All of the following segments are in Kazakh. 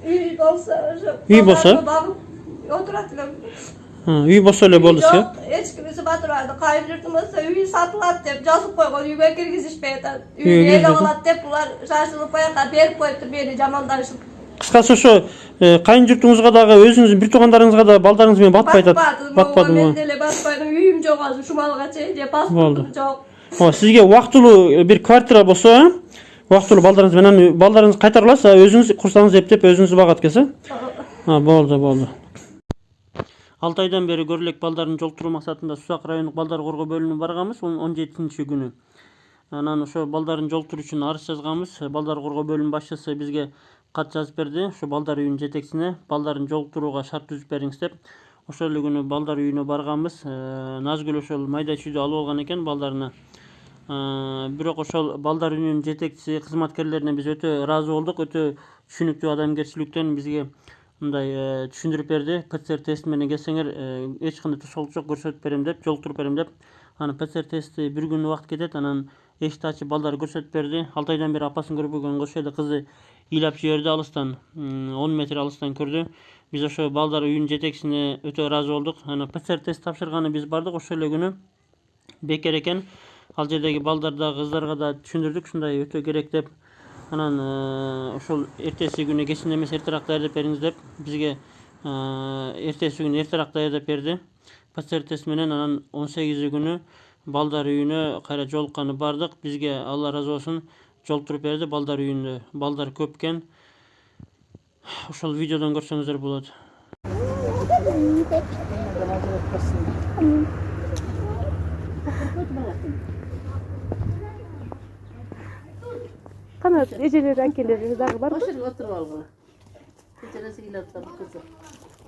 Үй болsa, Үй bolsa? Oturatılım. Үй bolsa öyle boldu Yok, ya. hiç kimisi batıraydı. Kayınırtımızsa üyü satılat deyip, yazıp koygan, üyüme kirgizişmeydi. Üyü Üyü neyle girgizdi. olat deyip, bunlar şaşırıp koyaklar, berip koyuptu beni jamandaşım. Kıskası şu kayın jurtuңuzga dagı özüңüzdün bir tuğanlarыңızga da baldarыңız menен batpay atat. Batpadım, ben dele batpadım, üyüm çok az, şu malga çeyince, pasportum çok. Sizge wagtulуу bir kvartira bolsa, wagtulуу baldarыңыз менен балдарыңыз кайтарыласа, өзүңүз курсаңыз эптеп өзүңүз багат келсе. Болду. 6 айдан бeri көрүлек балдарын жолтуруу максатында Сусак райондук балдар коргоо бөлүмүнө барганбыз. 17-күнү. Анан ошо балдарын жолтуруу үчүн арыз жазганбыз. Балдар коргоо бөлүмүнүн башчысы бизге кат жазып берди. Ошо балдар үйүнүн жетекчисине балдарын жолтурууга шарт түзүп бериңиз деп. Ошол эле күнү балдар үйүнө барганбыз. Назгүл ошол майда чүйдү алып алган экен балдарына. Бирок ошол балдар үйүнүн жетекчиси, кызматкерлерине биз өтө ыраазы болдук. Өтө түшүнүктүү адамгерчиликтен бизге мындай түшүндүрүп берди. ПЦР тест менен келсеңер эч кандай тосолук жок, көрсөтүп берем деп, жолтуруп берем деп. Анан ПЦР тести бир күн убакыт кетет. Анан эшикти ачып балдар көрсөтүп берди. 6 айдан бери апасын көрбөгөн кошо эле кызы ыйлап жиберди алыстан, 10 метр алыстан көрдү. Биз ошо балдар үйүнүн жетекчисине өтө ыраазы болдук. Анан ПЦР тест тапшырганы биз бардык. Ошол эле күнү бекер экен. Ал жердеги балдар да кыздарга да түшүндүрдүк, ушундай өтө керек деп. Анан ошол эртеси күнү кечинде эмес эртерээк даярдап бериңиз деп бизге эртеси күнү эртерээк даярдап берди. ПЦР тест менен анан 18 күнү балдар үйүнө кайра жолукканы бардык. Бизге Алла ыраазы болсун жолтуруп берди. Балдар үйүндө балдар көп экен. Ошол видеодон көрсөңүздөр болот. Kana eceleri ankeleri dagı var mı? Oşur oturup algı. Teceresi ilaçlar kızı.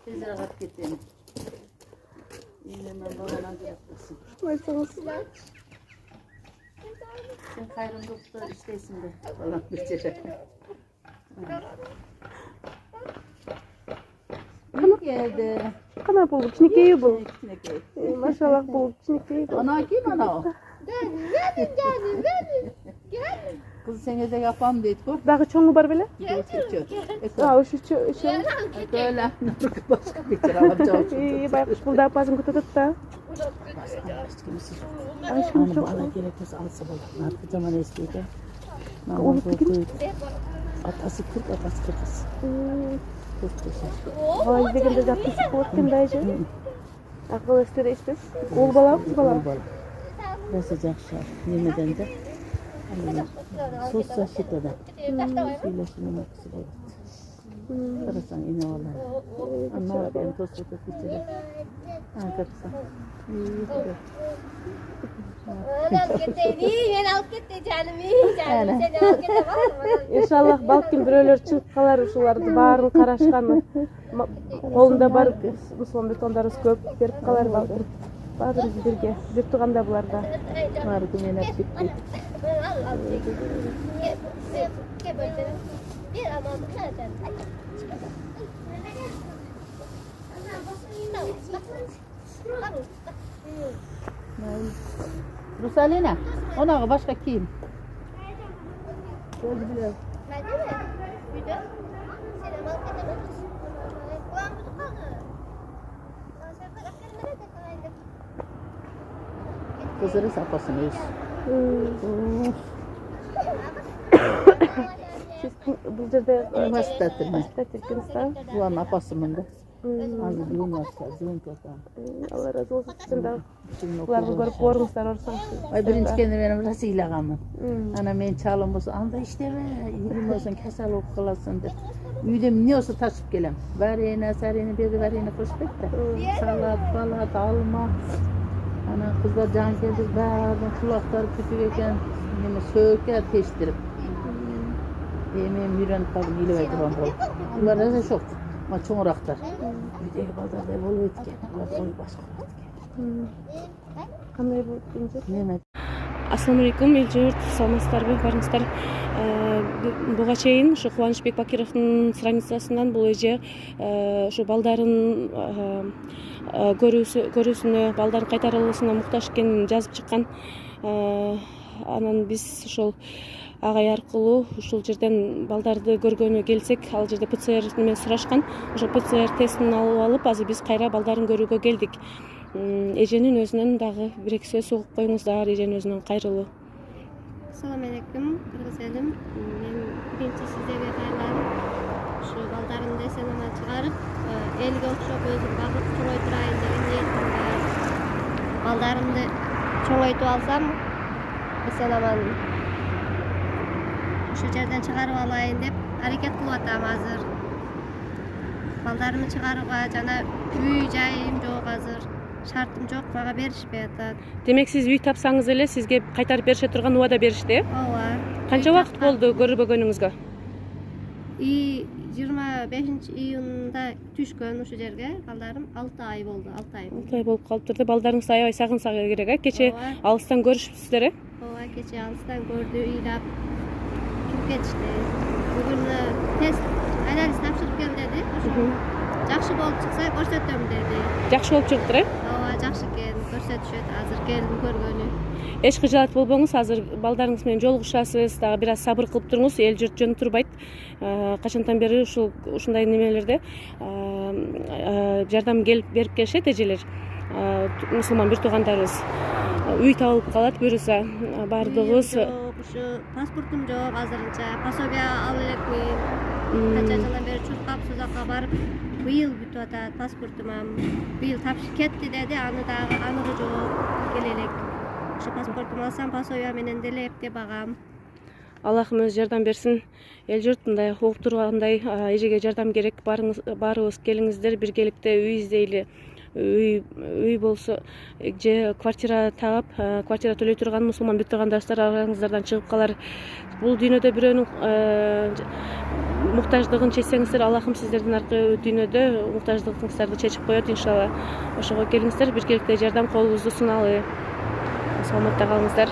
Tezere kat gittiğini. İğnemen babana bıraktırsın. Maşallah. Sen kayrımlıkta işteysin de. Falan becere. Kana geldi. Kana bu kişnikeyi bu. Kişnikeyi. Maşallah bu kişnikeyi bu. Ana kim ana o? Kız sen evde yapam deyip bu. Dagı çoğu var böyle? Gel. Şu Böyle. Başka bir kere alacağım. İyi baykuş bulda yapasın kutu tut da. Aşkım çok. Bana gerekirse alsa bulur. Artık zaman eskiydi. Olup gidiyor. Atası 40, atası 40. Vay degende yaptısı kulakken dayıcı. Akıl estere istes. Oğul bala, kız bala. Basacak şey. Yemeden de. Sosyal şiddete. Söyleşinin akısı evet. Kırırsan yine vallahi. Anlar ben tostu tutuşturur. Kırırsan. İnşallah balkim biröler çıkıp kalar uşulardı barın karaşkanı. Kolunda bar musulman betondarız köp berip kalar balkim. Barın birge, bir tuğanda bularda. Var gümen hep bitti. Rusalina, ona başka kim? Gözü biraz. Kızları sapasın öz. Siz bu yerde Üniversitedir mi? Türkmenistan. Bu an apasımında. Az düğün varsa, düğün tutan. Allah razı olsun sizden de. Bunları görüp görmüşler olsan. Ay birinci kendi benim rasıyla kalmam. Ana men çalım olsa, anda işte be, yerim olsun, kesal olup kalasın der. Üydem ne olsa taşıp gelem. Variyene, sariyene, beri variyene koşbek de. Salat, balat, alma. Ana kızlar can geldi, bağırdı, kulakları kötü eken, yine söğüker peştirip. Yemeğim yürüyenip kaldım, ile verdi bana. Bunlar da çok. Ama çoğuraklar. Bir de bazıda ev olup etken. Bunlar soyu başka etken. Qanday bo'ldi? Neme? Assalomu alaykum, el-yurt, salamatsizlarmi, baringizlar. Буга чейин ушу Кубанычбек Бакировдун страницасынан бул эже ушу балдарын көрүүсүнө, балдарын кайтарылуусуна муктаж экенин жазып чыккан. Анан биз ошол агай аркылуу ушул жерден балдарды көргөнү келсек, ал жерде ПЦР неме сурашкан. Ошо ПЦР тестин алып алып, азыр биз кайра балдарын көрүүгө келдик. Эженин өзүнөн дагы бир эки сөз угуп коюңуздар, эженин өзүнөн кайрылуу. Assalamu alaikum, kırgız elim. Ben birinci sizlere kayırlarım. Şu baldarımda esen ama çıkarıp, elge okşop özüm bakıp çoğaytırayın деген niyetim var. Baldarımda çoğaytıp alsam, esen aman şu yerden çıkarıp alayın dep hareket kılıp atam hazır. Baldarımı çıkarıp jana üy jayım jok hazır. Şartım jok, maga berişpey atat. Демек сиз үй тапсаңыз эле сизге кайтарып берише турган убада беришти, э? Ооба. Канча убакыт болду көрбөгөнүңүзгө? 25-iyunda түшкөн ушул жерге балдарым 6 ай болду, 6 ай. 6 ай болуп калыптыр да, балдарыңызды аябай сагынса керек, э? Кече Ооба. алыстан көрүшүпсүздөр, э? Ооба, кече алыстан көрдү, ыйлап чыгып кетишти. Бүгүн тест анализ тапшырып кел деди. Ошо жакшы болуп чыкса көрсөтөм деди. Жакшы болуп чыгыптыр, э? Ооба, жакшы экен, көрсөтүшөт. Азыр келдим көргөнү. Эч кыжаат болбоңуз, азыр балдарыңыз менен жолугушасыз, дагы бир аз сабыр кылып туруңуз, эл журт жөн турбайт. Качантан бери ушундай немелерде жардам келип берип келишет эжелер. Мусулман бир туугандарыбыз үй табылып калат буюрса, баардыгыбыз Ушу паспортум жок азырынча. Пособие алып элекмин. Канча жылдан бери чуркап сузакка барып, быйыл бүтүп атат паспортумам. Быйыл тапшырып кетти деди, аны дагы аныгы жок. Келе элек. Ошо паспортумду алсам, пособие менен деле эптеп багам. Аллахым өз жардам берсин. Эл журт мындай угуп тургандай, эжеге жардам керек. Баарыбыз келиңиздер, биргеликте үй издейли. Үй болсо же квартира таап, квартира төлөй турган мусулман бир туугандарыбыздар араңыздардан чыгып калар. Бул дүйнөдө бирөөнүн муктаждыгын чечсеңиздер, Аллахым сиздердин аркы дүйнөдө муктаждыгыңыздарды чечип коет иншалла. Ошого келиңиздер, биргеликте жардам колубузду суналы. Саламатта калыңыздар.